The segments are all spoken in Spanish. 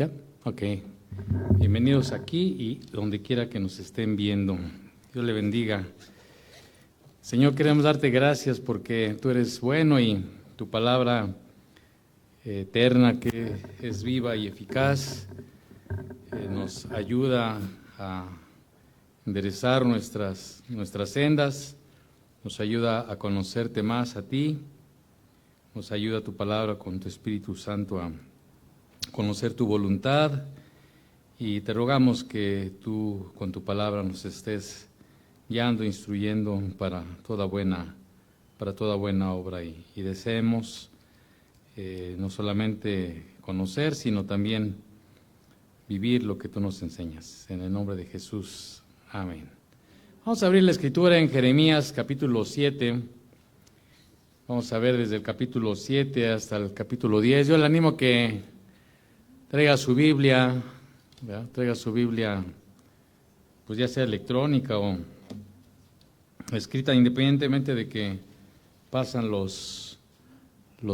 ¿Ya? Ok. Bienvenidos aquí y donde quiera que nos estén viendo. Dios le bendiga. Señor, queremos darte gracias porque tú eres bueno y tu palabra eterna, que es viva y eficaz, nos ayuda a enderezar nuestras sendas, nos ayuda a conocerte más a ti, nos ayuda tu palabra con tu Espíritu Santo a conocer tu voluntad, y te rogamos que tú con tu palabra nos estés guiando, instruyendo para toda buena obra, y deseemos no solamente conocer, sino también vivir lo que tú nos enseñas. En el nombre de Jesús, amén. Vamos a abrir la escritura en Jeremías capítulo 7. Vamos a ver desde el capítulo 7 hasta el capítulo 10. Yo le animo a que traiga su Biblia, ¿verdad? Traiga su Biblia, pues ya sea electrónica o escrita, independientemente de que pasan los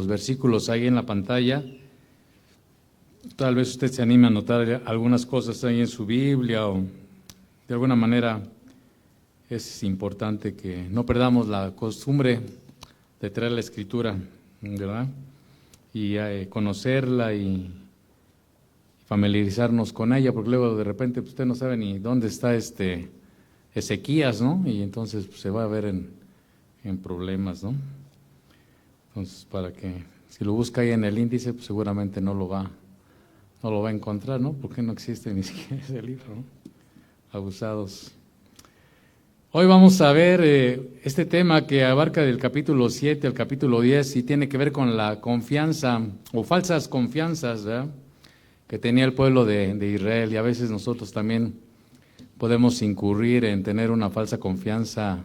versículos ahí en la pantalla. Tal vez usted se anime a anotar algunas cosas ahí en su Biblia, o de alguna manera es importante que no perdamos la costumbre de traer la escritura, ¿verdad? Y conocerla y familiarizarnos con ella, porque luego de repente usted no sabe ni dónde está Ezequías, ¿no? Y entonces pues, se va a ver en problemas, ¿no? Entonces, para que si lo busca ahí en el índice, pues seguramente no lo va a encontrar, ¿no? Porque no existe ni siquiera ese libro, ¿no? Abusados. Hoy vamos a ver este tema que abarca del capítulo 7 al capítulo 10 y tiene que ver con la confianza o falsas confianzas, ¿verdad?, que tenía el pueblo de Israel. Y a veces nosotros también podemos incurrir en tener una falsa confianza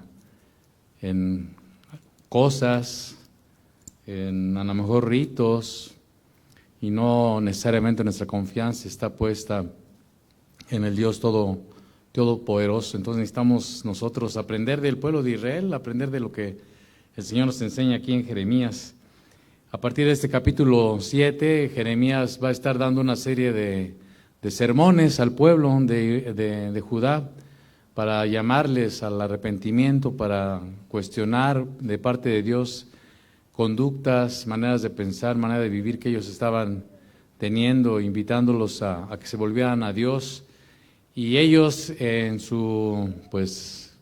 en cosas, en a lo mejor ritos, y no necesariamente nuestra confianza está puesta en el Dios todopoderoso. Entonces necesitamos nosotros aprender del pueblo de Israel, aprender de lo que el Señor nos enseña aquí en Jeremías. A partir de este capítulo 7, Jeremías va a estar dando una serie de sermones al pueblo de Judá para llamarles al arrepentimiento, para cuestionar de parte de Dios conductas, maneras de pensar, manera de vivir que ellos estaban teniendo, invitándolos a que se volvieran a Dios. Y ellos en su, pues,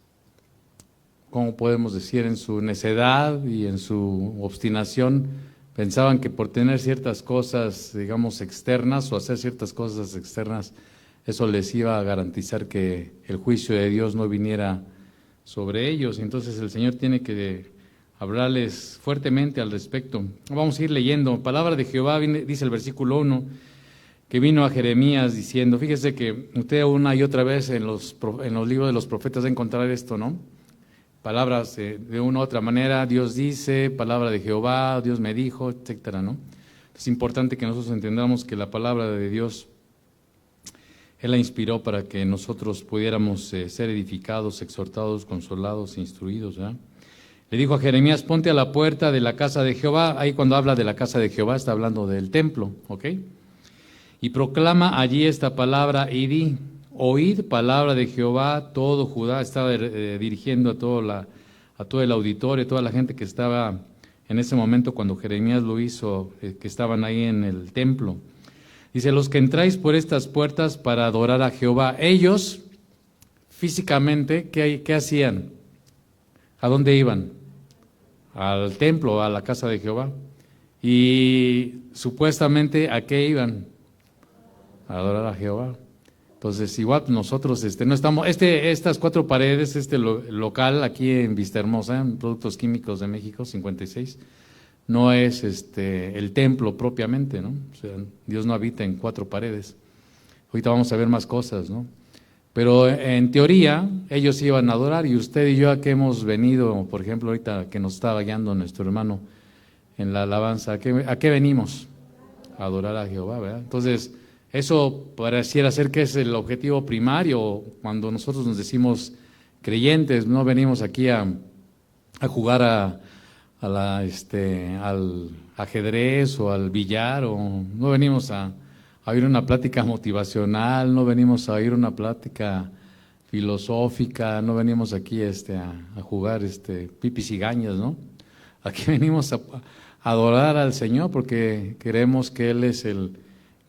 ¿cómo podemos decir?, en su necedad y en su obstinación, pensaban que por tener ciertas cosas, digamos, externas o hacer ciertas cosas externas, eso les iba a garantizar que el juicio de Dios no viniera sobre ellos. Entonces el Señor tiene que hablarles fuertemente al respecto. Vamos a ir leyendo. Palabra de Jehová, dice el versículo 1, que vino a Jeremías diciendo, fíjese que usted una y otra vez en los libros de los profetas va a encontrar esto, ¿no? Palabras de una u otra manera, Dios dice, palabra de Jehová, Dios me dijo, etcétera, ¿no? Es importante que nosotros entendamos que la palabra de Dios, Él la inspiró para que nosotros pudiéramos ser edificados, exhortados, consolados, instruidos, ¿verdad? Le dijo a Jeremías, ponte a la puerta de la casa de Jehová. Ahí cuando habla de la casa de Jehová está hablando del templo, ¿ok? Y proclama allí esta palabra y di, oíd palabra de Jehová, todo Judá. Estaba dirigiendo a todo el auditorio, toda la gente que estaba en ese momento cuando Jeremías lo hizo, que estaban ahí en el templo. Dice, los que entráis por estas puertas para adorar a Jehová. Ellos, físicamente, ¿qué hacían? ¿A dónde iban? Al templo, a la casa de Jehová. Y supuestamente, ¿a qué iban? A adorar a Jehová. Entonces, igual nosotros no estamos, estas 4 paredes, local aquí en Vistahermosa, en Productos Químicos de México, 56, no es el templo propiamente, ¿no? O sea, Dios no habita en 4 paredes. Ahorita vamos a ver más cosas, ¿no? Pero en teoría, ellos iban a adorar, y usted y yo, ¿a qué hemos venido? Por ejemplo, ahorita que nos estaba guiando nuestro hermano en la alabanza, ¿a qué venimos? A adorar a Jehová, ¿verdad? Entonces, eso pareciera ser que es el objetivo primario cuando nosotros nos decimos creyentes. No venimos aquí a jugar al ajedrez o al billar, o no venimos a a oír una plática motivacional, no venimos a oír una plática filosófica, no venimos aquí a jugar pipis y gañas, ¿no? Aquí venimos a adorar al Señor porque creemos que Él es el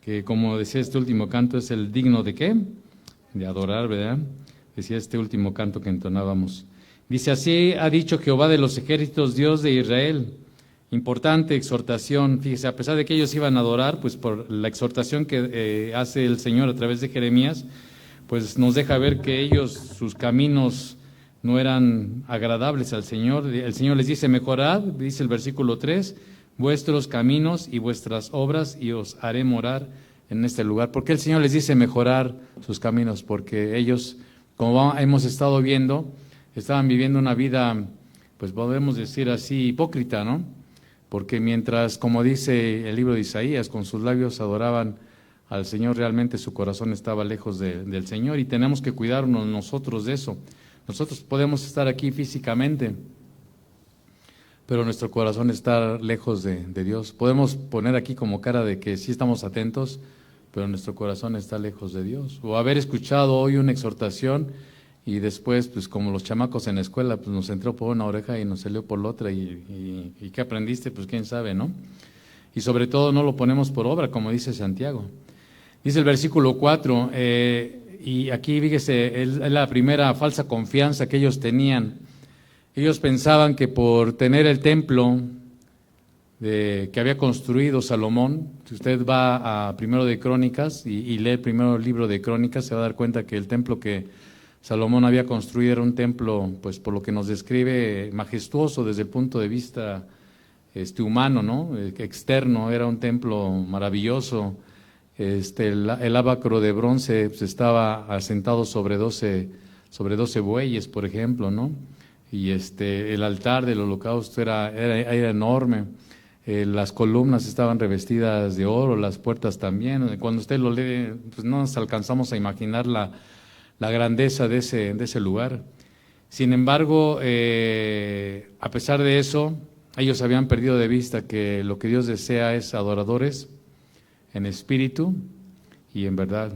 que, como decía este último canto, es el digno de ¿qué? De adorar, ¿verdad? Decía este último canto que entonábamos. Dice, así ha dicho Jehová de los ejércitos, Dios de Israel. Importante exhortación, fíjese, a pesar de que ellos iban a adorar, pues por la exhortación que hace el Señor a través de Jeremías, pues nos deja ver que ellos, sus caminos no eran agradables al Señor. El Señor les dice, mejorad, dice el versículo 3, vuestros caminos y vuestras obras y os haré morar en este lugar. ¿Por qué el Señor les dice mejorar sus caminos? Porque ellos, como hemos estado viendo, estaban viviendo una vida, pues podemos decir así, hipócrita, ¿no? Porque mientras, como dice el libro de Isaías, con sus labios adoraban al Señor, realmente su corazón estaba lejos del Señor y tenemos que cuidarnos nosotros de eso. Nosotros podemos estar aquí físicamente, pero nuestro corazón está lejos de Dios. Podemos poner aquí como cara de que sí estamos atentos, pero nuestro corazón está lejos de Dios. O haber escuchado hoy una exhortación y después, pues como los chamacos en la escuela, pues nos entró por una oreja y nos salió por la otra y ¿qué aprendiste? Pues quién sabe, ¿no? Y sobre todo no lo ponemos por obra, como dice Santiago. Dice el versículo 4, y aquí fíjese, es la primera falsa confianza que ellos tenían. Ellos pensaban que por tener el templo que había construido Salomón, si usted va a Primero de Crónicas y lee el primer libro de Crónicas, se va a dar cuenta que el templo que Salomón había construido era un templo, pues por lo que nos describe, majestuoso desde el punto de vista humano, ¿no? Externo, era un templo maravilloso. El ábacro de bronce pues, estaba asentado sobre 12 bueyes, por ejemplo, ¿no? Y el altar del holocausto era enorme. Las columnas estaban revestidas de oro, las puertas también. Cuando usted lo lee, pues no nos alcanzamos a imaginar la grandeza de ese lugar. Sin embargo, a pesar de eso, ellos habían perdido de vista que lo que Dios desea es adoradores en espíritu y en verdad,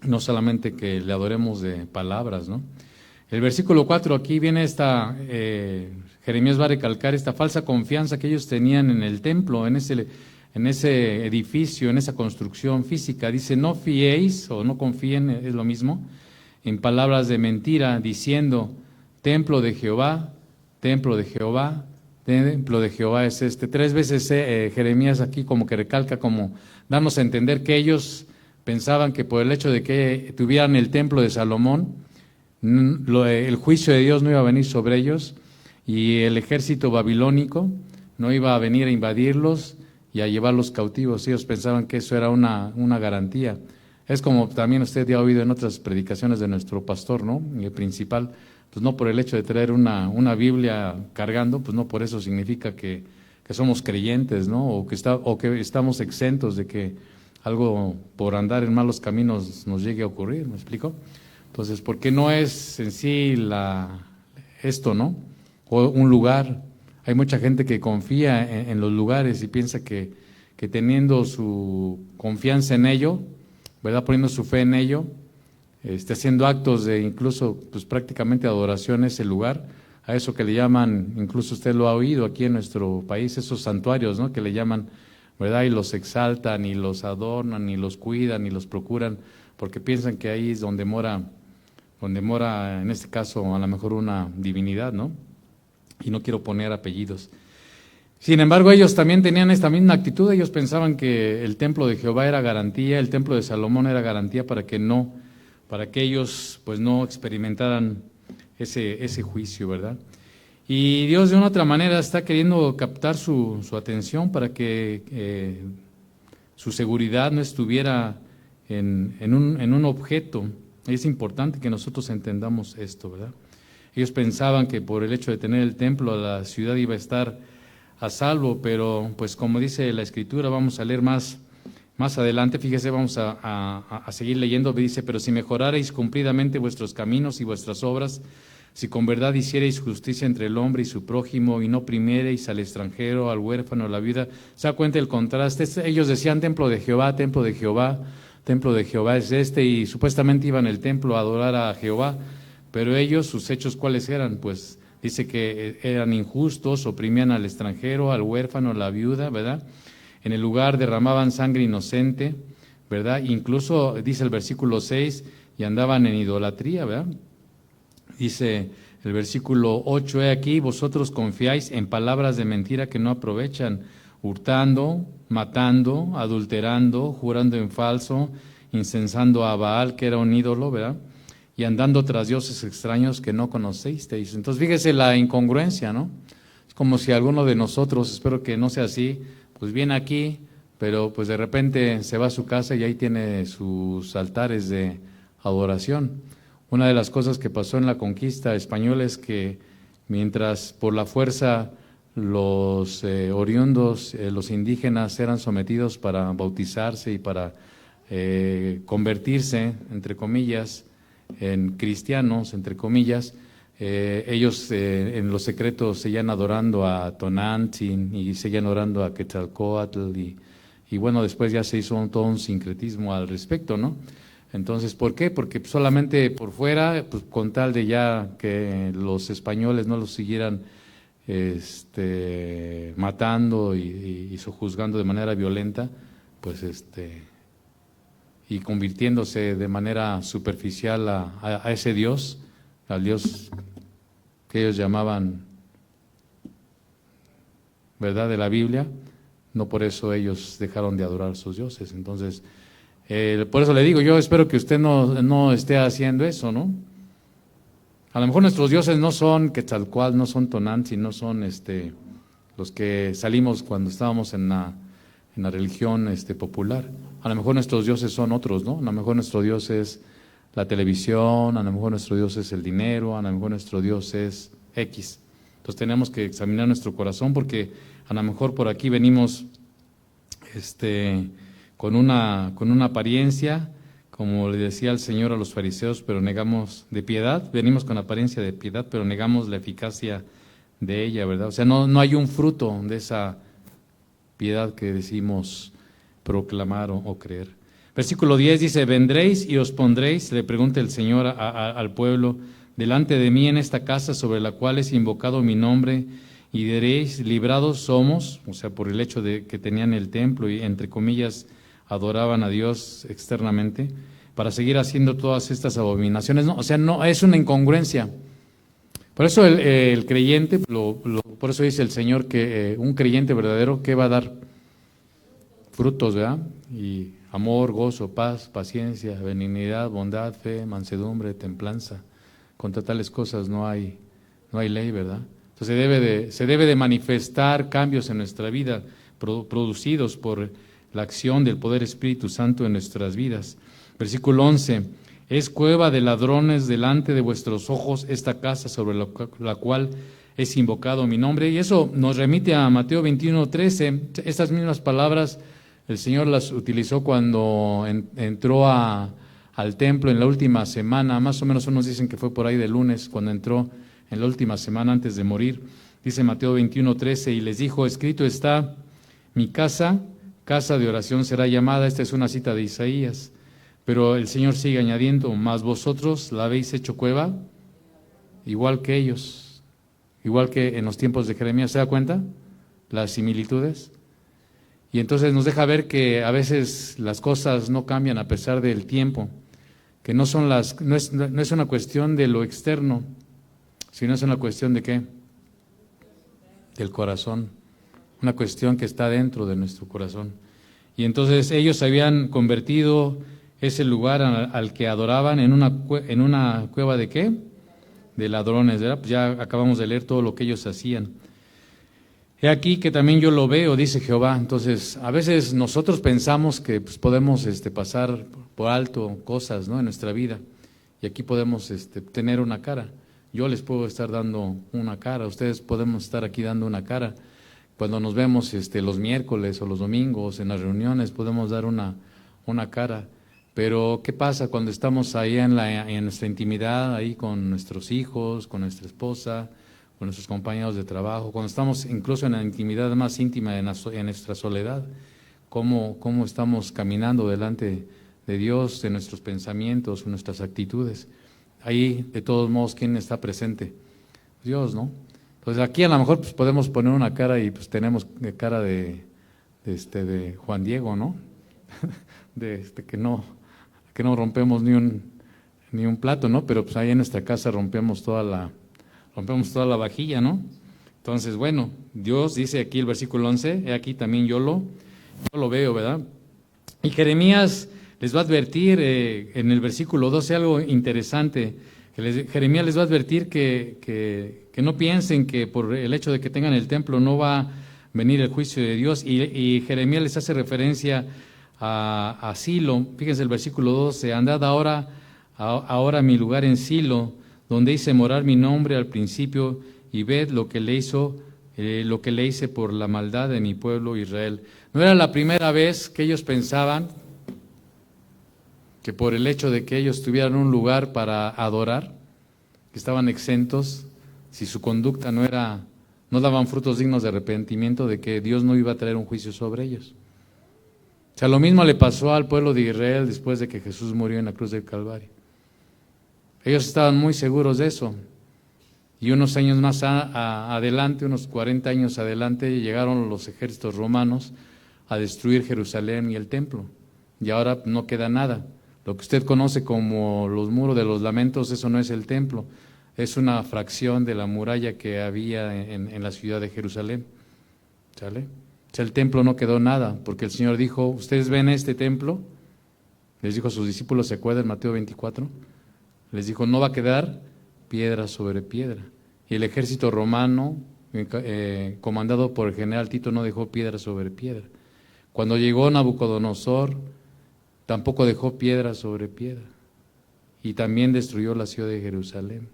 no solamente que le adoremos de palabras, ¿no? El versículo 4, aquí viene Jeremías va a recalcar esta falsa confianza que ellos tenían en el templo, en ese edificio, en esa construcción física. Dice, no fiéis o no confíen, es lo mismo, en palabras de mentira, diciendo, templo de Jehová, templo de Jehová, templo de Jehová es este. 3 veces Jeremías aquí como que recalca, como darnos a entender que ellos pensaban que por el hecho de que tuvieran el templo de Salomón, el juicio de Dios no iba a venir sobre ellos y el ejército babilónico no iba a venir a invadirlos y a llevarlos cautivos. Ellos pensaban que eso era una garantía. Es como también usted ya ha oído en otras predicaciones de nuestro pastor, ¿no? El principal, pues no por el hecho de traer una Biblia cargando, pues no por eso significa que somos creyentes, ¿no? O que estamos exentos de que algo por andar en malos caminos nos llegue a ocurrir, ¿me explico? Entonces, porque no es en sí esto, ¿no? O un lugar. Hay mucha gente que confía en los lugares y piensa que teniendo su confianza en ello, ¿verdad? Poniendo su fe en ello, haciendo actos de incluso, pues prácticamente adoración a ese lugar, a eso que le llaman, incluso usted lo ha oído aquí en nuestro país, esos santuarios, ¿no? Que le llaman, ¿verdad? Y los exaltan, y los adornan, y los cuidan, y los procuran, porque piensan que ahí es donde mora, en este caso, a lo mejor una divinidad, ¿no? Y no quiero poner apellidos. Sin embargo, ellos también tenían esta misma actitud. Ellos pensaban que el templo de Jehová era garantía, el templo de Salomón era garantía para que ellos pues no experimentaran ese juicio, ¿verdad? Y Dios de una otra manera está queriendo captar su atención para que su seguridad no estuviera en un objeto. Es importante que nosotros entendamos esto, ¿verdad? Ellos pensaban que por el hecho de tener el templo la ciudad iba a estar a salvo, pero pues como dice la Escritura, vamos a leer más adelante, fíjese, vamos a seguir leyendo, dice, pero si mejorareis cumplidamente vuestros caminos y vuestras obras, Si con verdad hicierais justicia entre el hombre y su prójimo, y no oprimierais al extranjero, al huérfano, a la viuda. ¿Se da cuenta el contraste? Ellos decían templo de Jehová, templo de Jehová, templo de Jehová es este, y supuestamente iban al templo a adorar a Jehová, pero ellos, sus hechos, ¿cuáles eran? Pues dice que eran injustos, oprimían al extranjero, al huérfano, a la viuda, ¿verdad? En el lugar derramaban sangre inocente, ¿verdad? Incluso dice el versículo 6, y andaban en idolatría, ¿verdad? Dice el versículo 8, he aquí, vosotros confiáis en palabras de mentira que no aprovechan, hurtando, matando, adulterando, jurando en falso, incensando a Baal, que era un ídolo, ¿verdad? Y andando tras dioses extraños que no conocéis. Entonces, fíjese la incongruencia, ¿no? Es como si alguno de nosotros, espero que no sea así, pues viene aquí, pero pues de repente se va a su casa y ahí tiene sus altares de adoración. Una de las cosas que pasó en la conquista española es que mientras por la fuerza los oriundos, los indígenas eran sometidos para bautizarse y para convertirse, entre comillas, en cristianos, entre comillas, ellos en los secretos seguían adorando a Tonantzin y seguían adorando a Quetzalcóatl y bueno, después ya se hizo todo un sincretismo al respecto, ¿no? Entonces, ¿por qué? Porque solamente por fuera, pues, con tal de ya que los españoles no los siguieran matando y sojuzgando de manera violenta, pues y convirtiéndose de manera superficial a ese Dios, al Dios que ellos llamaban, ¿verdad?, de la Biblia, no por eso ellos dejaron de adorar a sus dioses. Entonces, por eso le digo, yo espero que usted no esté haciendo eso, ¿no? A lo mejor nuestros dioses no son Quetzalcóatl, no son Tonantzin, no son los que salimos cuando estábamos en la religión popular. A lo mejor nuestros dioses son otros, ¿no? A lo mejor nuestro Dios es la televisión, a lo mejor nuestro Dios es el dinero, a lo mejor nuestro Dios es X. Entonces tenemos que examinar nuestro corazón porque a lo mejor por aquí venimos con una apariencia, como le decía el Señor a los fariseos, pero negamos de piedad, venimos con apariencia de piedad, pero negamos la eficacia de ella, ¿verdad? O sea, no hay un fruto de esa piedad que decimos proclamar o creer. Versículo 10 dice, vendréis y os pondréis, le pregunta el Señor al pueblo, delante de mí en esta casa sobre la cual es invocado mi nombre, y diréis, librados somos, o sea, por el hecho de que tenían el templo y entre comillas adoraban a Dios externamente, para seguir haciendo todas estas abominaciones. No, o sea, no, es una incongruencia. Por eso el creyente, por eso dice el Señor que un creyente verdadero, ¿qué va a dar? Frutos, ¿verdad? Y amor, gozo, paz, paciencia, benignidad, bondad, fe, mansedumbre, templanza. Contra tales cosas no hay ley, ¿verdad? Entonces se debe de manifestar cambios en nuestra vida, producidos por la acción del poder Espíritu Santo en nuestras vidas. Versículo 11, es cueva de ladrones delante de vuestros ojos esta casa sobre la cual es invocado mi nombre. Y eso nos remite a Mateo 21:13. Estas mismas palabras el Señor las utilizó cuando entró al templo en la última semana, más o menos unos dicen que fue por ahí de lunes, cuando entró en la última semana antes de morir. Dice Mateo 21:13, y les dijo, escrito está, mi casa de oración será llamada. Esta es una cita de Isaías. Pero el Señor sigue añadiendo, mas vosotros la habéis hecho cueva, igual que ellos, igual que en los tiempos de Jeremías. ¿Se da cuenta? Las similitudes. Y entonces nos deja ver que a veces las cosas no cambian a pesar del tiempo, que no es una cuestión de lo externo, sino es una cuestión de ¿qué? Del corazón, una cuestión que está dentro de nuestro corazón. Y entonces ellos habían convertido ese lugar al que adoraban en una cueva de ¿qué? De ladrones, ¿verdad? Pues ya acabamos de leer todo lo que ellos hacían. He aquí que también yo lo veo, dice Jehová. Entonces, a veces nosotros pensamos que pues, podemos pasar por alto cosas, ¿no?, en nuestra vida, y aquí podemos tener una cara. Yo les puedo estar dando una cara, ustedes podemos estar aquí dando una cara. Cuando nos vemos los miércoles o los domingos en las reuniones podemos dar una cara, Pero ¿qué pasa cuando estamos ahí en nuestra intimidad, ahí con nuestros hijos, con nuestra esposa, con nuestros compañeros de trabajo, cuando estamos incluso en la intimidad más íntima en nuestra soledad? ¿Cómo estamos caminando delante de Dios, de nuestros pensamientos, nuestras actitudes? Ahí, de todos modos, ¿quién está presente? Dios, ¿no? Entonces aquí a lo mejor pues, podemos poner una cara y pues tenemos cara de Juan Diego, ¿no? Que no rompemos ni un plato, ¿no? Pero pues ahí en nuestra casa rompemos toda la vajilla, ¿no? Entonces, bueno, Dios dice aquí el versículo 11, aquí también yo lo veo, ¿verdad? Y Jeremías les va a advertir en el versículo 12 algo interesante. Jeremías les va a advertir que no piensen que por el hecho de que tengan el templo no va a venir el juicio de Dios. Y Jeremías les hace referencia a Silo. Fíjense el versículo 12, andad ahora a mi lugar en Silo, donde hice morar mi nombre al principio, y ved lo que le hice por la maldad de mi pueblo Israel. No era la primera vez que ellos pensaban que por el hecho de que ellos tuvieran un lugar para adorar, que estaban exentos, si su conducta no daban frutos dignos de arrepentimiento, de que Dios no iba a traer un juicio sobre ellos. O sea, lo mismo le pasó al pueblo de Israel después de que Jesús murió en la cruz del Calvario. Ellos estaban muy seguros de eso. Y unos años más adelante, unos 40 años adelante, llegaron los ejércitos romanos a destruir Jerusalén y el templo. Y ahora no queda nada. Lo que usted conoce como los muros de los lamentos, eso no es el templo. Es una fracción de la muralla que había en la ciudad de Jerusalén. ¿Sale? O sea, el templo no quedó nada, porque el Señor dijo, ustedes ven este templo, les dijo a sus discípulos, ¿se acuerdan? Mateo 24, les dijo, no va a quedar piedra sobre piedra. Y el ejército romano, comandado por el general Tito, no dejó piedra sobre piedra. Cuando llegó Nabucodonosor, tampoco dejó piedra sobre piedra. Y también destruyó la ciudad de Jerusalén.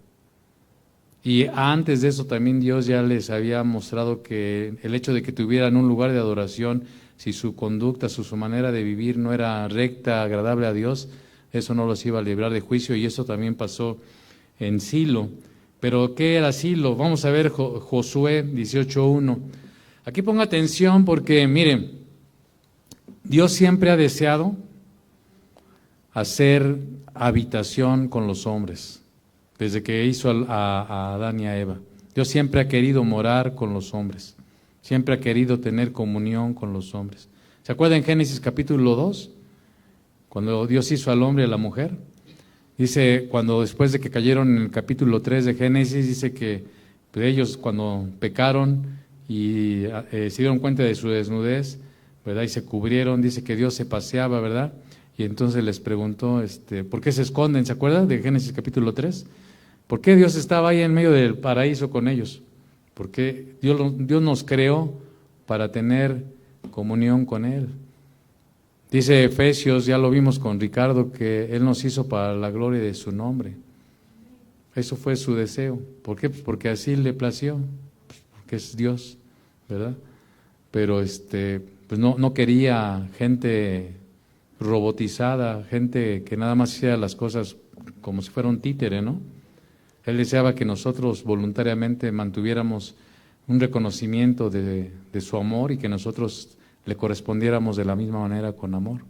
Y antes de eso también Dios ya les había mostrado que el hecho de que tuvieran un lugar de adoración, si su conducta, su manera de vivir no era recta, agradable a Dios, eso no los iba a librar de juicio, y eso también pasó en Silo. Pero ¿qué era Silo? Vamos a ver Josué 18:1. Aquí ponga atención porque, miren, Dios siempre ha deseado hacer habitación con los hombres, desde que hizo a Adán y a Eva. Dios siempre ha querido morar con los hombres, siempre ha querido tener comunión con los hombres. ¿Se acuerdan en Génesis capítulo 2? Cuando Dios hizo al hombre y a la mujer. Dice, cuando después de que cayeron en el capítulo 3 de Génesis, dice que pues, ellos cuando pecaron y se dieron cuenta de su desnudez, ¿verdad? Y se cubrieron, dice que Dios se paseaba, ¿verdad? Y entonces les preguntó, ¿por qué se esconden? ¿Se acuerdan de Génesis capítulo 3? ¿Por qué Dios estaba ahí en medio del paraíso con ellos? Porque Dios nos creó para tener comunión con Él. Dice Efesios, ya lo vimos con Ricardo, que Él nos hizo para la gloria de su nombre. Eso fue su deseo. ¿Por qué? Pues porque así le plació, porque es Dios, ¿verdad? Pero pues no quería gente robotizada, gente que nada más hiciera las cosas como si fuera un títere, ¿no? Él deseaba que nosotros voluntariamente mantuviéramos un reconocimiento de su amor y que nosotros le correspondiéramos de la misma manera con amor.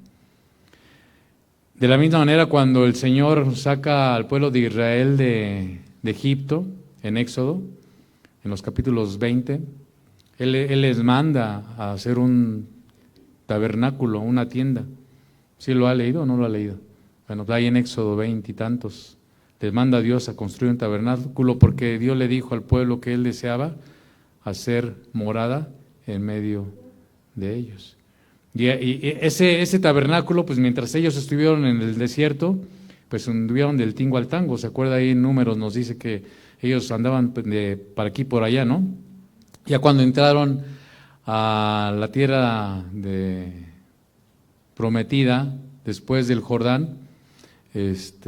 De la misma manera, cuando el Señor saca al pueblo de Israel de Egipto, en Éxodo, en los capítulos 20, Él les manda a hacer un tabernáculo, una tienda. ¿Sí lo ha leído o no lo ha leído? Bueno, ahí en Éxodo 20 y tantos, les manda a Dios a construir un tabernáculo porque Dios le dijo al pueblo que Él deseaba hacer morada en medio de ellos. Y ese tabernáculo, pues mientras ellos estuvieron en el desierto, pues anduvieron del tingo al tango. ¿Se acuerda ahí en Números? Nos dice que ellos andaban para aquí y por allá, ¿no? Ya cuando entraron a la tierra prometida, después del Jordán, pues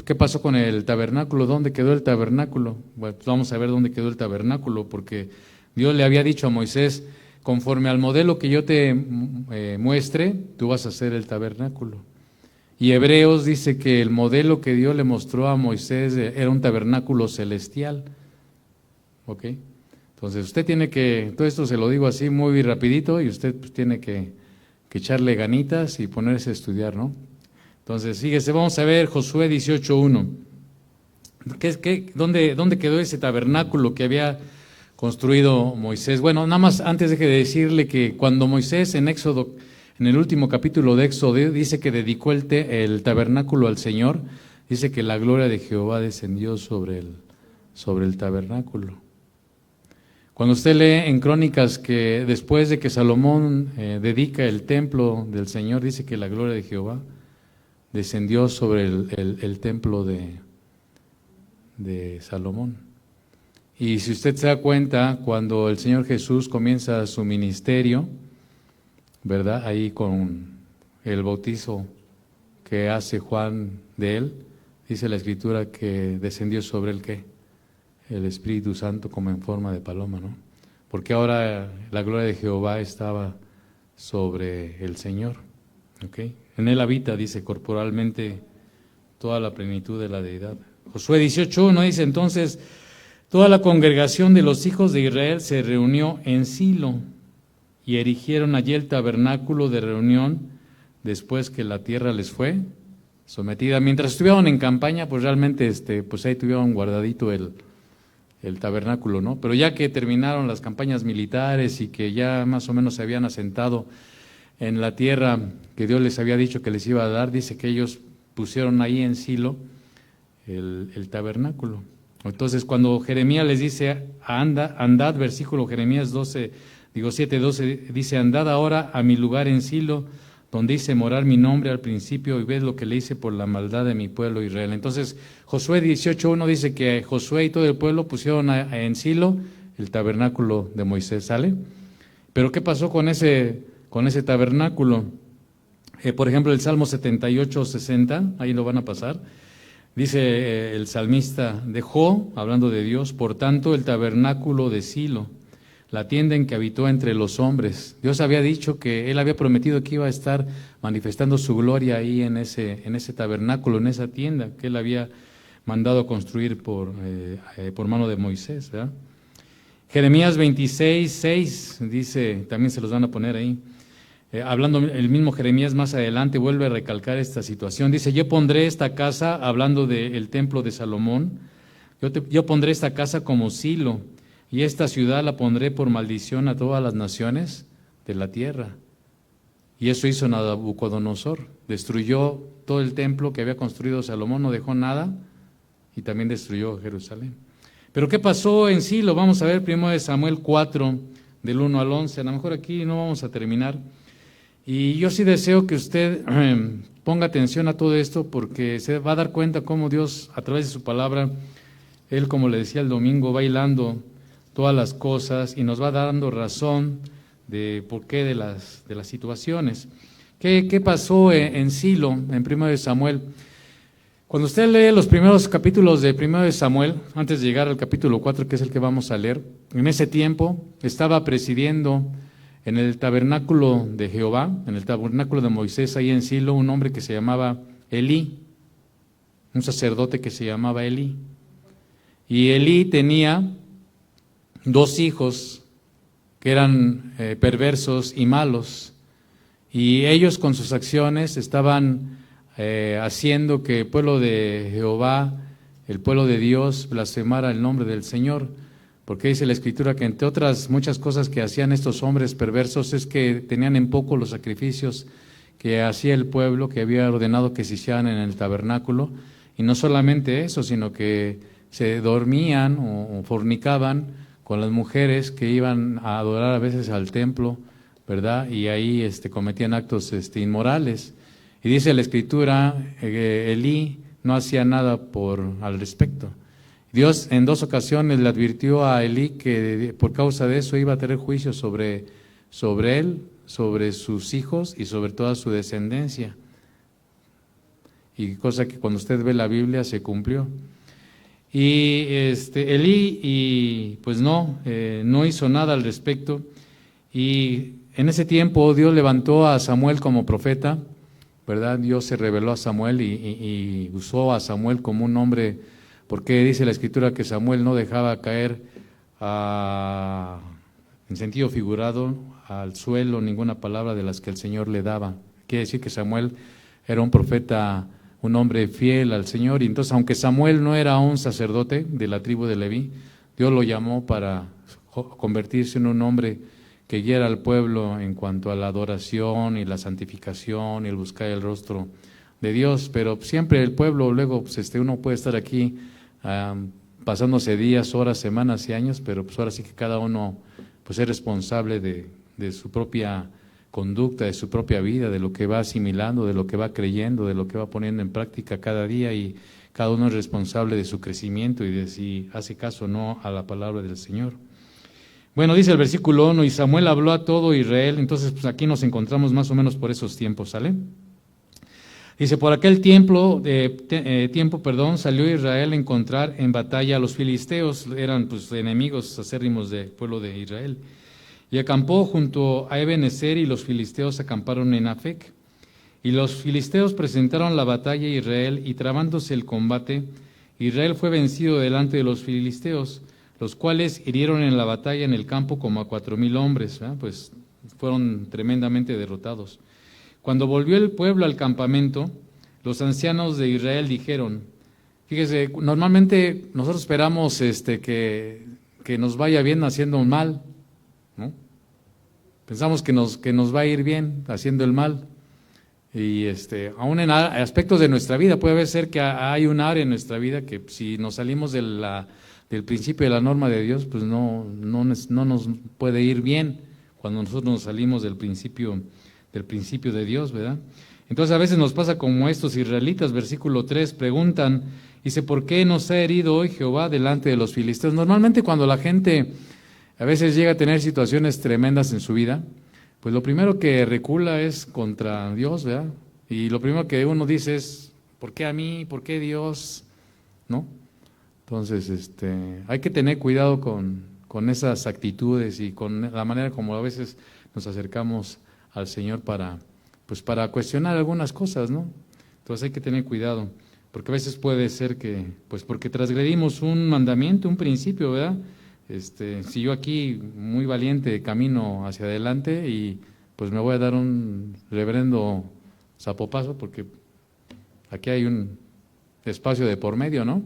¿qué pasó con el tabernáculo? ¿Dónde quedó el tabernáculo? Bueno, pues vamos a ver dónde quedó el tabernáculo, porque Dios le había dicho a Moisés, conforme al modelo que yo te muestre, tú vas a hacer el tabernáculo. Y Hebreos dice que el modelo que Dios le mostró a Moisés era un tabernáculo celestial. ¿Ok? Entonces usted tiene que, todo esto se lo digo así muy rapidito, y usted pues tiene que echarle ganitas y ponerse a estudiar, ¿no? Entonces, fíjese, vamos a ver Josué 18:1. ¿Dónde quedó ese tabernáculo que había construido Moisés? Bueno, nada más antes deje de decirle que cuando Moisés en Éxodo, en el último capítulo de Éxodo, dice que dedicó el tabernáculo al Señor, dice que la gloria de Jehová descendió sobre el tabernáculo. Cuando usted lee en Crónicas que después de que Salomón dedica el templo del Señor, dice que la gloria de Jehová descendió sobre el templo de Salomón. Y si usted se da cuenta, cuando el Señor Jesús comienza su ministerio, ¿verdad? Ahí con el bautizo que hace Juan de él, dice la Escritura que descendió sobre él, ¿qué? El Espíritu Santo como en forma de paloma, ¿no? Porque ahora la gloria de Jehová estaba sobre el Señor, ¿ok? En él habita, dice, corporalmente toda la plenitud de la deidad. Josué 18:1 dice, entonces toda la congregación de los hijos de Israel se reunió en Silo y erigieron allí el tabernáculo de reunión después que la tierra les fue sometida. Mientras estuvieron en campaña, pues realmente pues ahí tuvieron guardadito el tabernáculo, ¿no? Pero ya que terminaron las campañas militares y que ya más o menos se habían asentado en la tierra que Dios les había dicho que les iba a dar, dice que ellos pusieron ahí en Silo el tabernáculo. Entonces cuando Jeremías les dice, andad, versículo Jeremías 7:12, dice, andad ahora a mi lugar en Silo, donde hice morar mi nombre al principio, y ved lo que le hice por la maldad de mi pueblo Israel. Entonces Josué 18:1 dice que Josué y todo el pueblo pusieron en Silo el tabernáculo de Moisés, ¿sale? Pero ¿qué pasó con ese tabernáculo? Por ejemplo, el Salmo 78:60, ahí lo van a pasar, dice el salmista, dejó, hablando de Dios, por tanto el tabernáculo de Silo, la tienda en que habitó entre los hombres. Dios había dicho que Él había prometido que iba a estar manifestando su gloria ahí en ese tabernáculo, en esa tienda que Él había mandado construir por mano de Moisés, ¿verdad? Jeremías 26:6 dice, también se los van a poner ahí, hablando el mismo Jeremías más adelante, vuelve a recalcar esta situación. Dice, yo pondré esta casa, hablando del templo de Salomón, yo pondré esta casa como Silo, y esta ciudad la pondré por maldición a todas las naciones de la tierra. Y eso hizo Nabucodonosor, destruyó todo el templo que había construido Salomón, no dejó nada, y también destruyó Jerusalén. Pero ¿qué pasó en Silo? Vamos a ver 1 Samuel 4, del 1 al 11, a lo mejor aquí no vamos a terminar. Y yo sí deseo que usted ponga atención a todo esto, porque se va a dar cuenta cómo Dios, a través de su palabra, Él, como le decía el domingo, va hilando todas las cosas y nos va dando razón de por qué de las situaciones. ¿Qué pasó en Silo, en 1 Samuel? Cuando usted lee los primeros capítulos de 1 Samuel, antes de llegar al capítulo 4, que es el que vamos a leer, en ese tiempo estaba presidiendo en el tabernáculo de Jehová, en el tabernáculo de Moisés, ahí en Silo, un hombre que se llamaba Elí, un sacerdote que se llamaba Elí. Y Elí tenía 2 hijos que eran perversos y malos, y ellos con sus acciones estaban haciendo que el pueblo de Jehová, el pueblo de Dios, blasfemara el nombre del Señor, porque dice la Escritura que entre otras muchas cosas que hacían estos hombres perversos es que tenían en poco los sacrificios que hacía el pueblo, que había ordenado que se hicieran en el tabernáculo, y no solamente eso, sino que se dormían o fornicaban con las mujeres que iban a adorar a veces al templo, ¿verdad? Y ahí cometían actos inmorales. Y dice la Escritura, Elí no hacía nada al respecto. Dios en 2 ocasiones le advirtió a Elí que por causa de eso iba a tener juicio sobre él, sobre sus hijos y sobre toda su descendencia. Y cosa que cuando usted ve la Biblia se cumplió. Y Elí pues no hizo nada al respecto. Y en ese tiempo Dios levantó a Samuel como profeta, ¿verdad? Dios se reveló a Samuel y usó a Samuel como un hombre, porque dice la Escritura que Samuel no dejaba caer en sentido figurado al suelo ninguna palabra de las que el Señor le daba. Quiere decir que Samuel era un profeta, un hombre fiel al Señor, y entonces aunque Samuel no era un sacerdote de la tribu de Leví, Dios lo llamó para convertirse en un hombre que guiara al pueblo en cuanto a la adoración y la santificación y el buscar el rostro de Dios. Pero siempre el pueblo, luego pues uno puede estar aquí pasándose días, horas, semanas y años, pero pues ahora sí que cada uno pues es responsable de su propia conducta, de su propia vida, de lo que va asimilando, de lo que va creyendo, de lo que va poniendo en práctica cada día, y cada uno es responsable de su crecimiento y de si hace caso o no a la palabra del Señor. Bueno, dice el versículo 1, y Samuel habló a todo Israel. Entonces pues aquí nos encontramos más o menos por esos tiempos, ¿sale? Dice, por aquel tiempo, salió Israel a encontrar en batalla a los filisteos, eran pues enemigos acérrimos del pueblo de Israel, y acampó junto a Ebenezer, y los filisteos acamparon en Afec. Y los filisteos presentaron la batalla a Israel, y trabándose el combate, Israel fue vencido delante de los filisteos, los cuales hirieron en la batalla en el campo como a 4,000 hombres, ¿verdad? Pues fueron tremendamente derrotados. Cuando volvió el pueblo al campamento, los ancianos de Israel dijeron, fíjese, normalmente nosotros esperamos que nos vaya bien haciendo un mal, ¿no? Pensamos que nos va a ir bien haciendo el mal. Y aún en aspectos de nuestra vida, puede ser que hay un área en nuestra vida que si nos salimos del principio de la norma de Dios, pues no nos puede ir bien cuando nosotros nos salimos del principio de Dios, ¿verdad? Entonces a veces nos pasa como estos israelitas, versículo 3, preguntan, dice, ¿por qué nos ha herido hoy Jehová delante de los filisteos? Normalmente cuando la gente a veces llega a tener situaciones tremendas en su vida, pues lo primero que recula es contra Dios, ¿verdad? Y lo primero que uno dice es, ¿por qué a mí? ¿Por qué Dios? ¿No? Entonces, hay que tener cuidado con esas actitudes y con la manera como a veces nos acercamos al Señor para cuestionar algunas cosas, ¿no? Entonces hay que tener cuidado, porque a veces puede ser que, pues porque transgredimos un mandamiento, un principio, ¿verdad? Si yo aquí muy valiente camino hacia adelante y pues me voy a dar un reverendo zapopazo porque aquí hay un espacio de por medio, ¿no?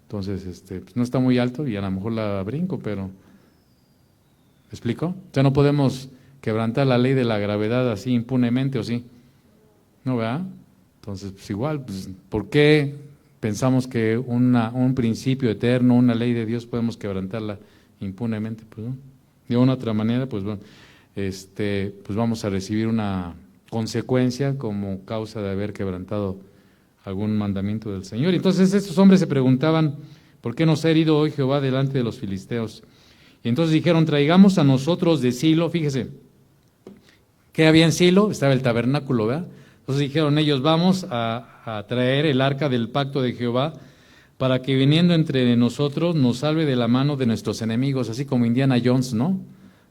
Entonces, pues no está muy alto y a lo mejor la brinco, pero ¿me explico? O sea, no podemos quebrantar la ley de la gravedad así impunemente, ¿o sí? ¿No, verdad? Entonces, pues igual, pues, ¿por qué pensamos que un principio eterno, una ley de Dios podemos quebrantarla impunemente? Pues no. De una u otra manera, pues bueno, pues vamos a recibir una consecuencia como causa de haber quebrantado algún mandamiento del Señor. Entonces estos hombres se preguntaban, ¿por qué nos ha herido hoy Jehová delante de los filisteos? Y entonces dijeron, traigamos a nosotros de Silo, fíjese, ¿qué había en Silo? Estaba el tabernáculo, ¿verdad? Entonces dijeron ellos, vamos a traer el arca del pacto de Jehová para que viniendo entre nosotros nos salve de la mano de nuestros enemigos, así como Indiana Jones, ¿no?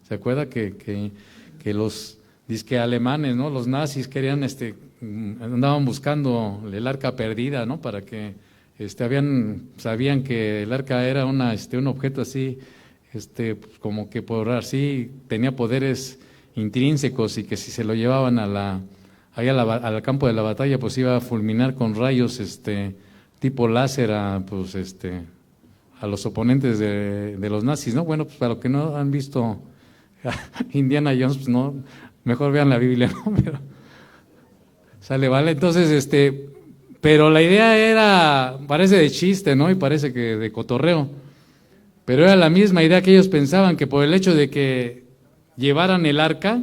¿Se acuerda que los disque alemanes, ¿no? Los nazis querían, andaban buscando el arca perdida, ¿no? Para que, sabían que el arca era un objeto así, como que por así tenía poderes intrínsecos y que si se lo llevaban al campo de la batalla, pues iba a fulminar con rayos, tipo láser a los oponentes de los nazis, ¿no? Bueno, pues para los que no han visto Indiana Jones, pues no, mejor vean la Biblia, ¿no? Pero sale, vale. Entonces, pero la idea parece de chiste, ¿no? Y parece que de cotorreo, pero era la misma idea que ellos pensaban, que por el hecho de que llevaran el arca,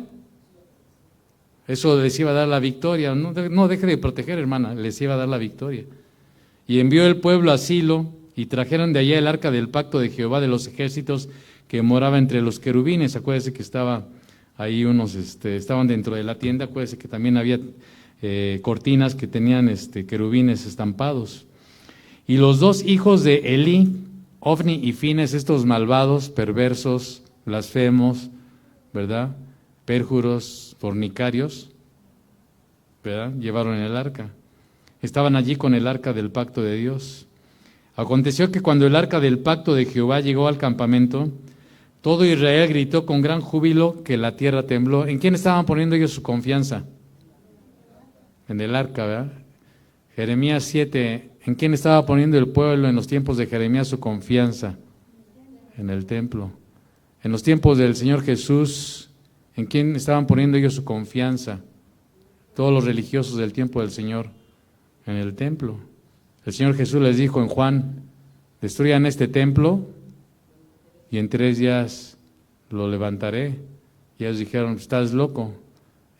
eso les iba a dar la victoria. No deje de proteger, hermana, les iba a dar la victoria. Y envió el pueblo a Silo, y trajeron de allá el arca del pacto de Jehová de los ejércitos, que moraba entre los querubines. Acuérdese que estaba ahí estaban dentro de la tienda. Acuérdese que también había cortinas que tenían querubines estampados. Y los dos hijos de Elí, Ofni y Fines, estos malvados, perversos, blasfemos, ¿verdad? Pérjuros, fornicarios, ¿verdad? Llevaron el arca. Estaban allí con el arca del pacto de Dios. Aconteció que cuando el arca del pacto de Jehová llegó al campamento, todo Israel gritó con gran júbilo que la tierra tembló. ¿En quién estaban poniendo ellos su confianza? En el arca, ¿verdad? Jeremías 7, ¿en quién estaba poniendo el pueblo en los tiempos de Jeremías su confianza? En el templo. En los tiempos del Señor Jesús, ¿en quién estaban poniendo ellos su confianza? Todos los religiosos del tiempo del Señor, en el templo. El Señor Jesús les dijo en Juan, destruyan este templo y en 3 días lo levantaré. Y ellos dijeron, estás loco,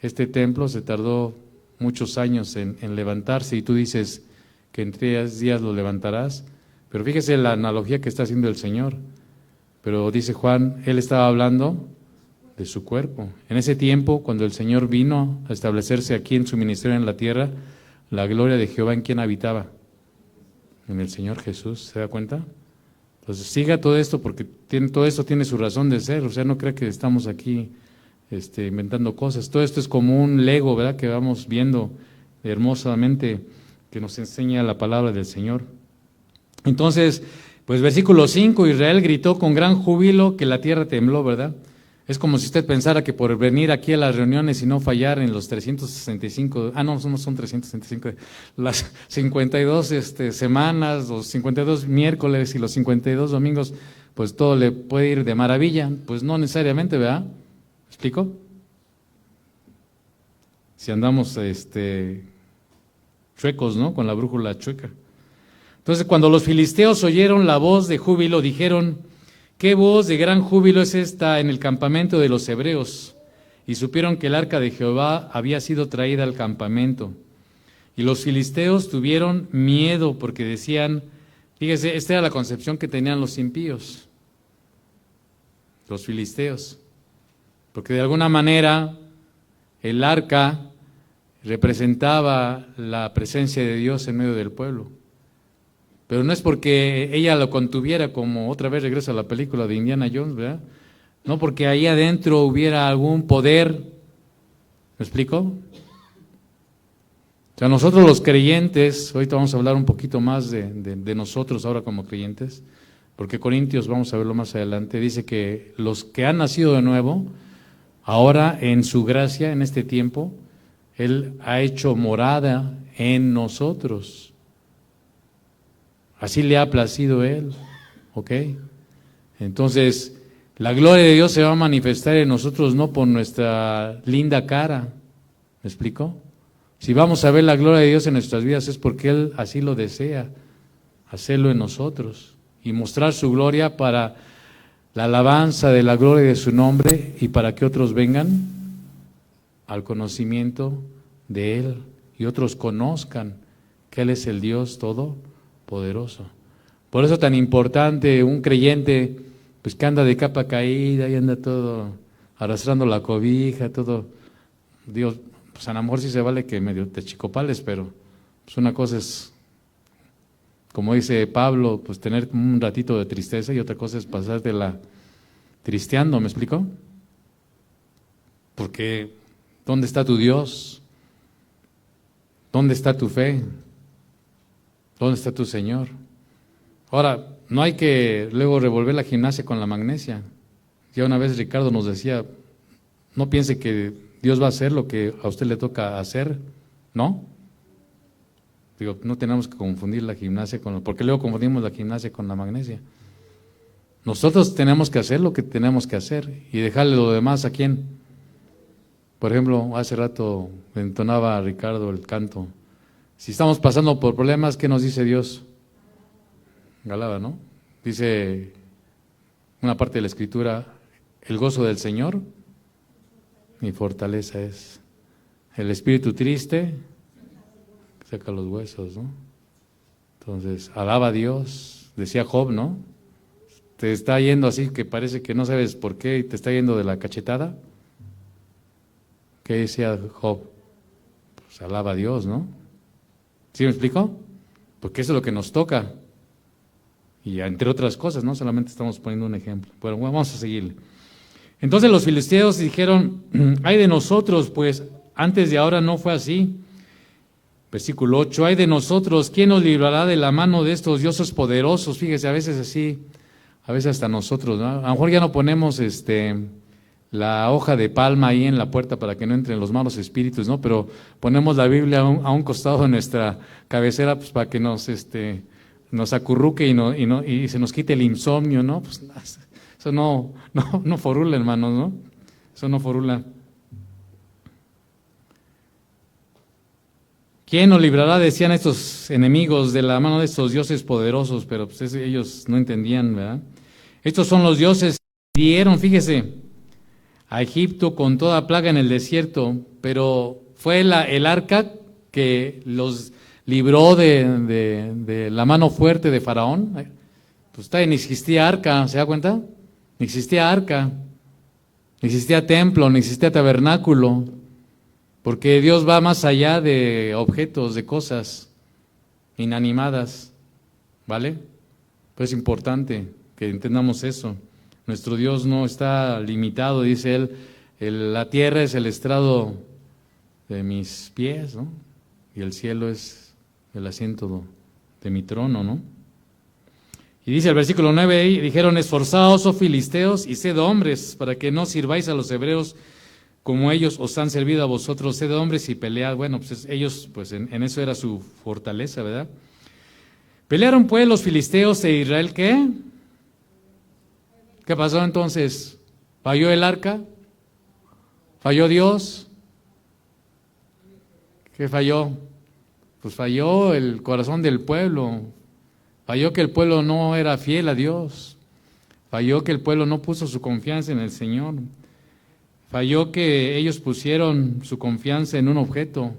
este templo se tardó muchos años en levantarse y tú dices que en 3 días lo levantarás. Pero fíjese la analogía que está haciendo el Señor. Pero dice Juan, Él estaba hablando de su cuerpo. En ese tiempo, cuando el Señor vino a establecerse aquí en su ministerio en la tierra, la gloria de Jehová, ¿en quién habitaba? En el Señor Jesús, ¿se da cuenta? Entonces siga todo esto porque todo esto tiene su razón de ser, o sea, no crea que estamos aquí inventando cosas. Todo esto es como un Lego, ¿verdad? Que vamos viendo hermosamente, que nos enseña la palabra del Señor. Entonces, pues versículo 5, Israel gritó con gran júbilo que la tierra tembló, ¿verdad? Es como si usted pensara que por venir aquí a las reuniones y no fallar en los 365, no son 365, las 52 semanas, los 52 miércoles y los 52 domingos, pues todo le puede ir de maravilla. Pues no necesariamente, ¿verdad? ¿Me explico? Si andamos chuecos, ¿no? Con la brújula chueca. Entonces, cuando los filisteos oyeron la voz de júbilo, dijeron, ¿qué voz de gran júbilo es esta en el campamento de los hebreos? Y supieron que el arca de Jehová había sido traída al campamento. Y los filisteos tuvieron miedo porque decían, fíjese, esta era la concepción que tenían los impíos, los filisteos. Porque de alguna manera el arca representaba la presencia de Dios en medio del pueblo. Pero no es porque ella lo contuviera, como otra vez regresa a la película de Indiana Jones, ¿verdad? No porque ahí adentro hubiera algún poder. ¿Me explico? O sea, nosotros los creyentes, ahorita vamos a hablar un poquito más de nosotros ahora como creyentes, porque Corintios, vamos a verlo más adelante, dice que los que han nacido de nuevo, ahora en su gracia, en este tiempo, Él ha hecho morada en nosotros. Así le ha placido Él, ¿ok? Entonces, la gloria de Dios se va a manifestar en nosotros no por nuestra linda cara, ¿me explico? Si vamos a ver la gloria de Dios en nuestras vidas es porque Él así lo desea, hacerlo en nosotros y mostrar su gloria para la alabanza de la gloria de su nombre y para que otros vengan al conocimiento de Él y otros conozcan que Él es el Dios todopoderoso. Por eso tan importante un creyente pues que anda de capa caída y anda todo arrastrando la cobija, todo, Dios, pues a lo mejor sí se vale que medio te chicopales, pero pues una cosa es, como dice Pablo, pues tener un ratito de tristeza y otra cosa es pasártela tristeando, ¿me explico? Porque ¿dónde está tu Dios? ¿Dónde está tu fe? ¿Dónde está tu Señor? Ahora, no hay que luego revolver la gimnasia con la magnesia. Ya una vez Ricardo nos decía, no piense que Dios va a hacer lo que a usted le toca hacer, ¿no? Digo, no tenemos que confundir la gimnasia porque luego confundimos la gimnasia con la magnesia. Nosotros tenemos que hacer lo que tenemos que hacer y dejarle lo demás ¿a quién? Por ejemplo, hace rato entonaba Ricardo el canto. Si estamos pasando por problemas, ¿qué nos dice Dios? Galada, ¿no? Dice una parte de la Escritura, el gozo del Señor, mi fortaleza es. El espíritu triste saca los huesos, ¿no? Entonces, alaba a Dios, decía Job, ¿no? Te está yendo así que parece que no sabes por qué y te está yendo de la cachetada. ¿Qué decía Job? Pues alaba a Dios, ¿no? ¿Sí me explico? Porque eso es lo que nos toca. Y entre otras cosas, no solamente estamos poniendo un ejemplo. Bueno, vamos a seguirle. Entonces los filisteos dijeron, ay de nosotros, pues antes de ahora no fue así. Versículo 8, ay de nosotros, ¿quién nos librará de la mano de estos dioses poderosos? Fíjese, a veces así, a veces hasta nosotros, ¿no? A lo mejor ya no ponemos la hoja de palma ahí en la puerta para que no entren los malos espíritus, ¿no? Pero ponemos la Biblia a un costado de nuestra cabecera, pues para que nos acurruque y se nos quite el insomnio, ¿no? Pues eso no forula, hermanos, ¿no? Eso no forula. ¿Quién nos librará, decían estos enemigos, de la mano de estos dioses poderosos? Pero pues ellos no entendían, ¿verdad? Estos son los dioses que dieron, fíjese, a Egipto con toda plaga en el desierto, pero fue el arca que los libró de la mano fuerte de Faraón. Pues ni existía arca, ¿se da cuenta? Ni existía arca, ni existía templo, ni existía tabernáculo. Porque Dios va más allá de objetos, de cosas inanimadas, ¿vale? Pues es importante que entendamos eso. Nuestro Dios no está limitado, dice Él, la tierra es el estrado de mis pies, ¿no? Y el cielo es el asiento de mi trono, ¿no? Y dice el versículo 9, y dijeron, esforzaos, oh filisteos, y sed hombres, para que no sirváis a los hebreos, como ellos os han servido a vosotros, sed hombres y pelead. Bueno, pues ellos, pues en eso era su fortaleza, ¿verdad? Pelearon pues los filisteos e Israel, ¿qué? ¿Qué pasó entonces? ¿Falló el arca? ¿Falló Dios? ¿Qué falló? Pues falló el corazón del pueblo. Falló que el pueblo no era fiel a Dios. Falló que el pueblo no puso su confianza en el Señor. Falló que ellos pusieron su confianza en un objeto,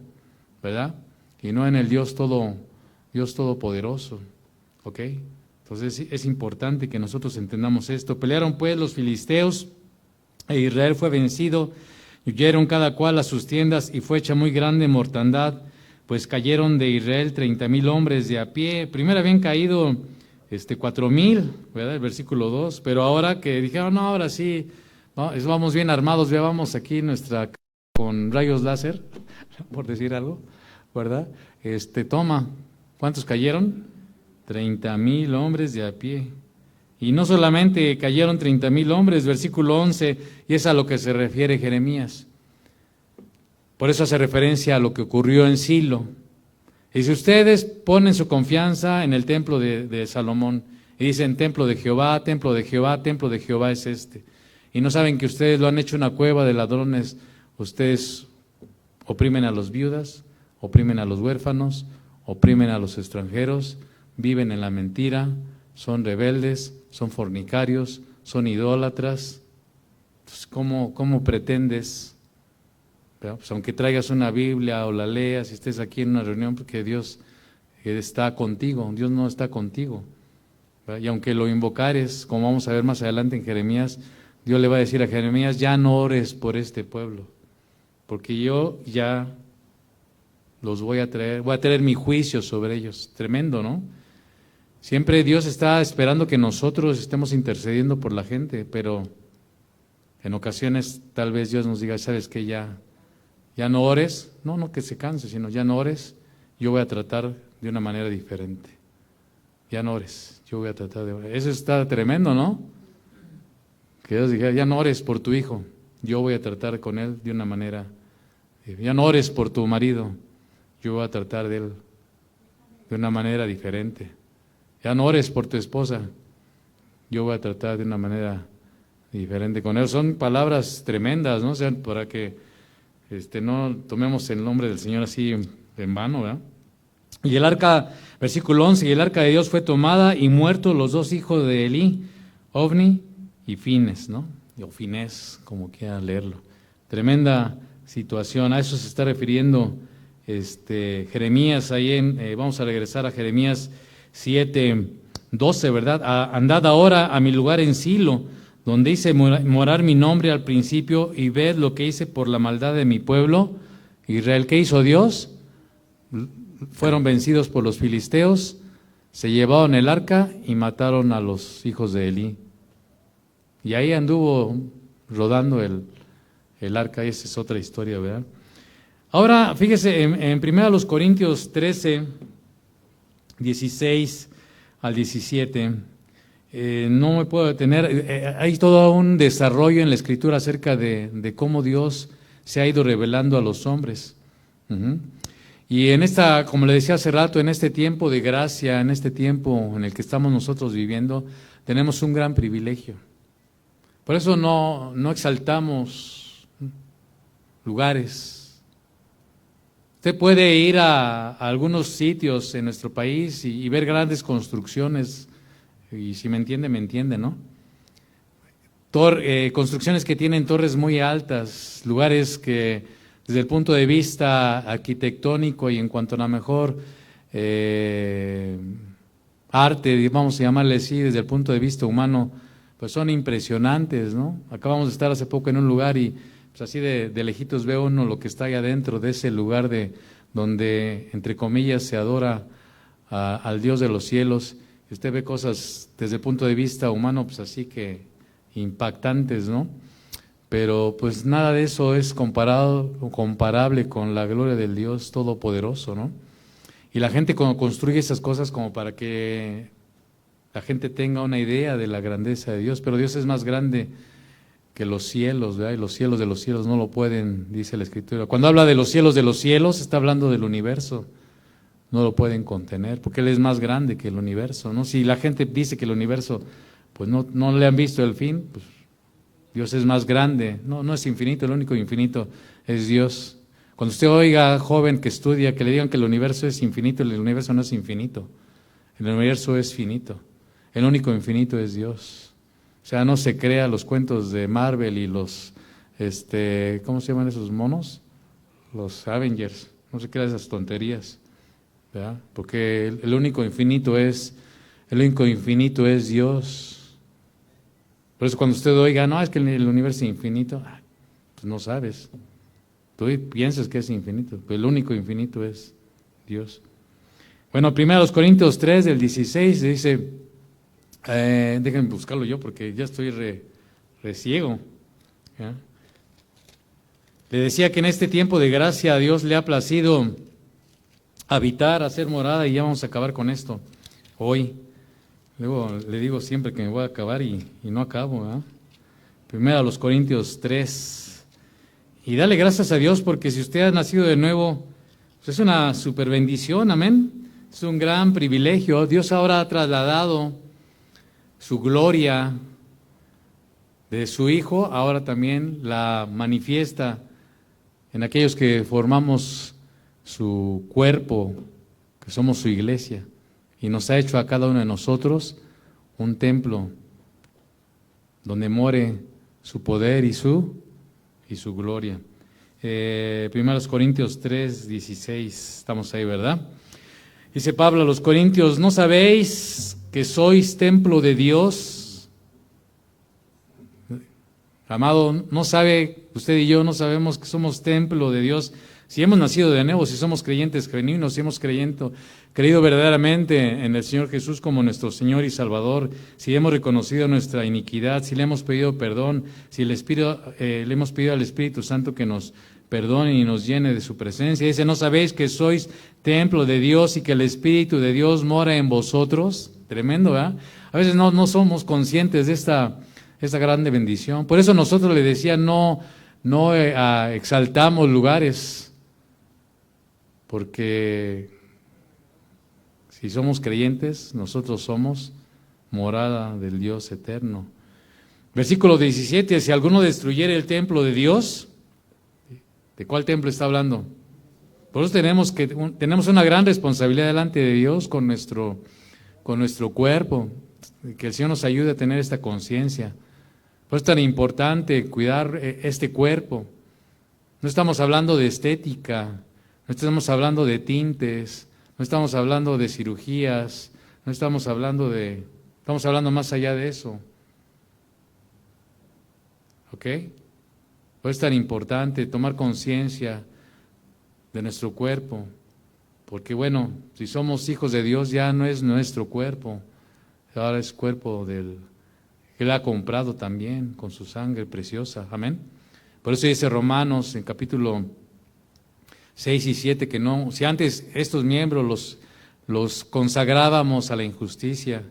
¿verdad? Y no en el Dios Todopoderoso, ¿ok? Entonces es importante que nosotros entendamos esto. Pelearon pues los filisteos e Israel fue vencido, y huyeron cada cual a sus tiendas y fue hecha muy grande mortandad, pues cayeron de Israel 30,000 hombres de a pie. Primero habían caído 4,000, ¿verdad? El versículo 2, pero ahora que dijeron, no, ahora sí, ¿no? Vamos bien armados, ya vamos aquí con rayos láser, por decir algo, ¿verdad? Toma, ¿cuántos cayeron? 30,000 hombres de a pie. Y no solamente cayeron 30,000 hombres, versículo 11, y es a lo que se refiere Jeremías. Por eso hace referencia a lo que ocurrió en Silo. Y si ustedes ponen su confianza en el templo de Salomón, y dicen templo de Jehová, templo de Jehová, templo de Jehová es y no saben que ustedes lo han hecho una cueva de ladrones, ustedes oprimen a los viudas, oprimen a los huérfanos, oprimen a los extranjeros, viven en la mentira, son rebeldes, son fornicarios, son idólatras. Entonces, ¿cómo pretendes? Pues aunque traigas una Biblia o la leas y estés aquí en una reunión, porque Dios está contigo, Dios no está contigo. ¿Verdad? Y aunque lo invocares, como vamos a ver más adelante en Jeremías, Dios le va a decir a Jeremías, ya no ores por este pueblo, porque yo ya los voy a traer mi juicio sobre ellos. Tremendo, ¿no? Siempre Dios está esperando que nosotros estemos intercediendo por la gente, pero en ocasiones tal vez Dios nos diga, ¿sabes qué? Ya no ores, no que se canse, sino ya no ores, yo voy a tratar de una manera diferente. Ya no ores, yo voy a tratar de orar. Eso está tremendo, ¿no? Que Dios diga, ya no ores por tu hijo, yo voy a tratar con él de una manera. Ya no ores por tu marido, yo voy a tratar de él de una manera diferente. Ya no ores por tu esposa, yo voy a tratar de una manera diferente con él. Son palabras tremendas, ¿no? O sea, para que no tomemos el nombre del Señor así en vano, ¿verdad? Y el arca, versículo 11, y el arca de Dios fue tomada y muertos los dos hijos de Elí, Ofni y Fines, ¿no? O Finés, como quieran leerlo. Tremenda situación, a eso se está refiriendo Jeremías, vamos a regresar a Jeremías 7:12, ¿verdad? Andad ahora a mi lugar en Silo, donde hice morar mi nombre al principio, y ved lo que hice por la maldad de mi pueblo Israel. ¿Qué hizo Dios? Fueron vencidos por los filisteos, se llevaron el arca y mataron a los hijos de Elí. Y ahí anduvo rodando el arca, y esa es otra historia, ¿verdad? Ahora, fíjese, en 1 Corintios 13, 16 al 17, no me puedo detener, hay todo un desarrollo en la Escritura acerca de cómo Dios se ha ido revelando a los hombres. Ujú. Y en esta, como le decía hace rato, en este tiempo de gracia, en este tiempo en el que estamos nosotros viviendo, tenemos un gran privilegio. Por eso no exaltamos lugares. Usted puede ir a algunos sitios en nuestro país y ver grandes construcciones, y si me entiende, ¿no? Construcciones que tienen torres muy altas, lugares que desde el punto de vista arquitectónico y en cuanto a la mejor arte, vamos a llamarle así, desde el punto de vista humano, pues son impresionantes, ¿no? Acabamos de estar hace poco en un lugar y pues así de lejitos ve uno lo que está ahí adentro de ese lugar donde, entre comillas, se adora al Dios de los cielos. Y usted ve cosas desde el punto de vista humano, pues así que impactantes, ¿no? Pero pues nada de eso es comparable con la gloria del Dios Todopoderoso, ¿no? Y la gente cuando construye esas cosas como para que la gente tenga una idea de la grandeza de Dios, pero Dios es más grande que los cielos, ¿verdad? Y los cielos de los cielos no lo pueden, dice la Escritura. Cuando habla de los cielos, está hablando del universo. No lo pueden contener, porque Él es más grande que el universo, ¿no? Si la gente dice que el universo, pues no le han visto el fin, pues Dios es más grande. No es infinito, el único infinito es Dios. Cuando usted oiga joven que estudia, que le digan que el universo es infinito, el universo no es infinito. El universo es finito. El único infinito es Dios. O sea, no se crea los cuentos de Marvel y los, ¿cómo se llaman esos monos? Los Avengers. No se crea esas tonterías, ¿verdad? Porque el único infinito es Dios. Por eso cuando usted oiga, no, es que el universo es infinito, pues no sabes. Tú piensas que es infinito, pero el único infinito es Dios. Bueno, 1 Corintios 3, del 16, dice, déjenme buscarlo yo porque ya estoy re ciego. ¿Ya? Le decía que en este tiempo de gracia a Dios le ha placido habitar, hacer morada, y ya vamos a acabar con esto hoy. Luego le digo siempre que me voy a acabar y no acabo, ¿verdad? 1 Corintios 3. Y dale gracias a Dios porque si usted ha nacido de nuevo, pues es una super bendición, amén. Es un gran privilegio. Dios ahora ha trasladado su gloria de su Hijo, ahora también la manifiesta en aquellos que formamos su cuerpo, que somos su iglesia, y nos ha hecho a cada uno de nosotros un templo donde more su poder y su gloria. 1 Corintios 3, 16, estamos ahí, ¿verdad? Dice Pablo a los Corintios, ¿no sabéis que sois templo de Dios? Amado, ¿no sabe usted y yo, no sabemos que somos templo de Dios? Si hemos nacido de nuevo, si somos creyentes genuinos, si hemos creído verdaderamente en el Señor Jesús como nuestro Señor y Salvador, si hemos reconocido nuestra iniquidad, si le hemos pedido perdón, si le hemos pedido al Espíritu Santo que nos perdone y nos llene de su presencia. Dice, ¿no sabéis que sois templo de Dios y que el Espíritu de Dios mora en vosotros? Tremendo, ¿verdad? A veces no somos conscientes de esta grande bendición. Por eso nosotros le decía, no exaltamos lugares, porque si somos creyentes, nosotros somos morada del Dios eterno. Versículo 17, si alguno destruyere el templo de Dios, ¿de cuál templo está hablando? Por eso tenemos una gran responsabilidad delante de Dios con nuestro cuerpo, que el Señor nos ayude a tener esta conciencia. Por eso es tan importante cuidar este cuerpo. No estamos hablando de estética, no estamos hablando de tintes, no estamos hablando de cirugías, estamos hablando más allá de eso. ¿Ok? Por eso es tan importante tomar conciencia de nuestro cuerpo, porque bueno, si somos hijos de Dios ya no es nuestro cuerpo, ahora es cuerpo que Él ha comprado también con su sangre preciosa, amén. Por eso dice Romanos en capítulo 6 y 7, que no, si antes estos miembros los consagrábamos a la injusticia,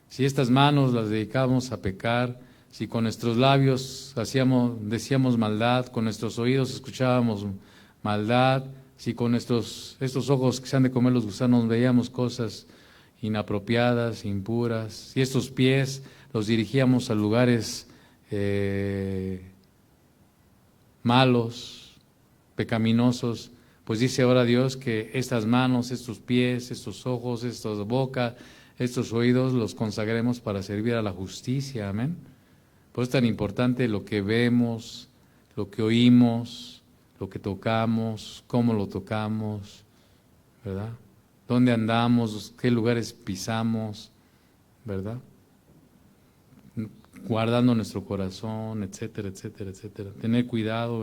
si estas manos las dedicábamos a pecar, si con nuestros labios decíamos maldad, con nuestros oídos escuchábamos maldad, si con estos ojos que se han de comer los gusanos veíamos cosas inapropiadas, impuras, si estos pies los dirigíamos a lugares malos, pecaminosos, pues dice ahora Dios que estas manos, estos pies, estos ojos, esta boca, estos oídos los consagremos para servir a la justicia, amén. Por eso es tan importante lo que vemos, lo que oímos, lo que tocamos, cómo lo tocamos, ¿verdad? ¿Dónde andamos? ¿Qué lugares pisamos? ¿Verdad? Guardando nuestro corazón, etcétera, etcétera, etcétera. Tener cuidado,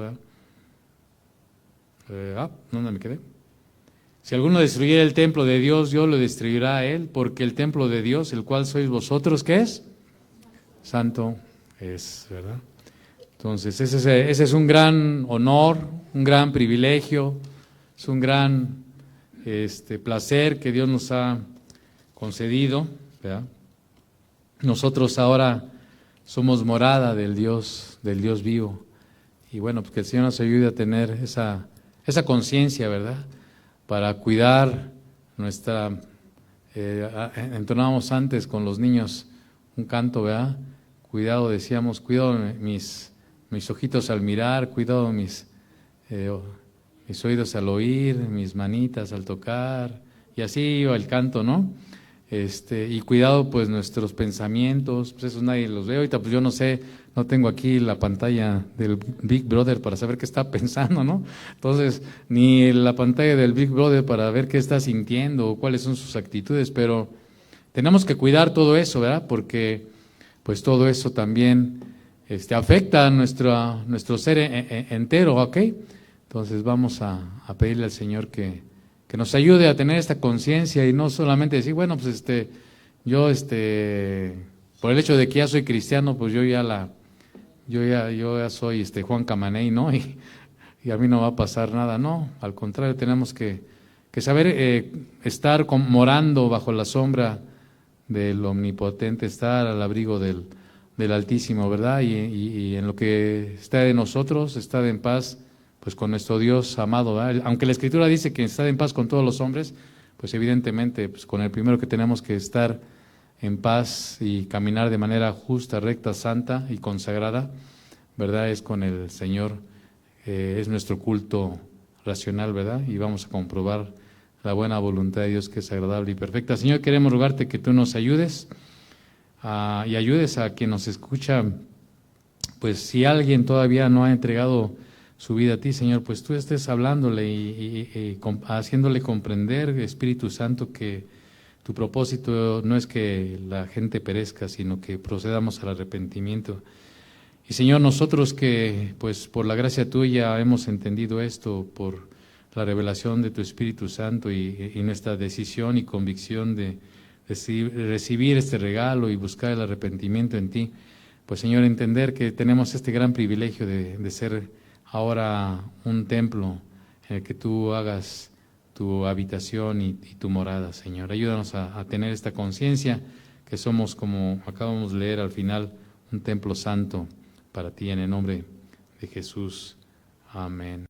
¿verdad? ¿Dónde me quedé? Si alguno destruyera el templo de Dios, Dios lo destruirá a él, porque el templo de Dios, el cual sois vosotros, ¿qué es? Santo es, ¿verdad? Entonces, ese es un gran honor, un gran privilegio, es un gran placer que Dios nos ha concedido, ¿verdad? Nosotros ahora somos morada del Dios vivo, y bueno, pues que el Señor nos ayude a tener esa conciencia, ¿verdad? Para cuidar nuestra, entonábamos antes con los niños un canto, ¿verdad? Cuidado, decíamos, cuidado mis ojitos al mirar, cuidado mis oídos al oír, mis manitas al tocar, y así iba el canto, ¿no? Y cuidado pues nuestros pensamientos, pues esos nadie los ve. Ahorita pues yo no sé, no tengo aquí la pantalla del Big Brother para saber qué está pensando, ¿no? Entonces, ni la pantalla del Big Brother para ver qué está sintiendo o cuáles son sus actitudes, pero tenemos que cuidar todo eso, ¿verdad? Porque pues todo eso también afecta a nuestro ser entero, ¿ok? Entonces vamos a pedirle al Señor que nos ayude a tener esta conciencia y no solamente decir, bueno, pues yo por el hecho de que ya soy cristiano, pues yo ya soy Juan Camaney, ¿no? Y a mí no va a pasar nada, no, al contrario, tenemos que saber estar morando bajo la sombra del Omnipotente, estar al abrigo del Altísimo, ¿verdad? Y en lo que está de nosotros, estar en paz pues con nuestro Dios amado, ¿verdad? Aunque la Escritura dice que está en paz con todos los hombres, pues evidentemente pues con el primero que tenemos que estar en paz y caminar de manera justa, recta, santa y consagrada, ¿verdad? Es con el Señor, es nuestro culto racional, ¿verdad? Y vamos a comprobar la buena voluntad de Dios que es agradable y perfecta. Señor, queremos rogarte que tú nos ayudes y ayudes a quien nos escucha, pues si alguien todavía no ha entregado su vida a ti, Señor, pues tú estés hablándole y haciéndole comprender, Espíritu Santo, que tu propósito no es que la gente perezca, sino que procedamos al arrepentimiento. Y Señor, nosotros que pues por la gracia tuya hemos entendido esto, por la revelación de tu Espíritu Santo y nuestra decisión y convicción de recibir este regalo y buscar el arrepentimiento en ti, pues Señor, entender que tenemos este gran privilegio de ser ahora un templo en el que tú hagas tu habitación y tu morada, Señor. Ayúdanos a tener esta conciencia que somos, como acabamos de leer al final, un templo santo para ti, en el nombre de Jesús. Amén.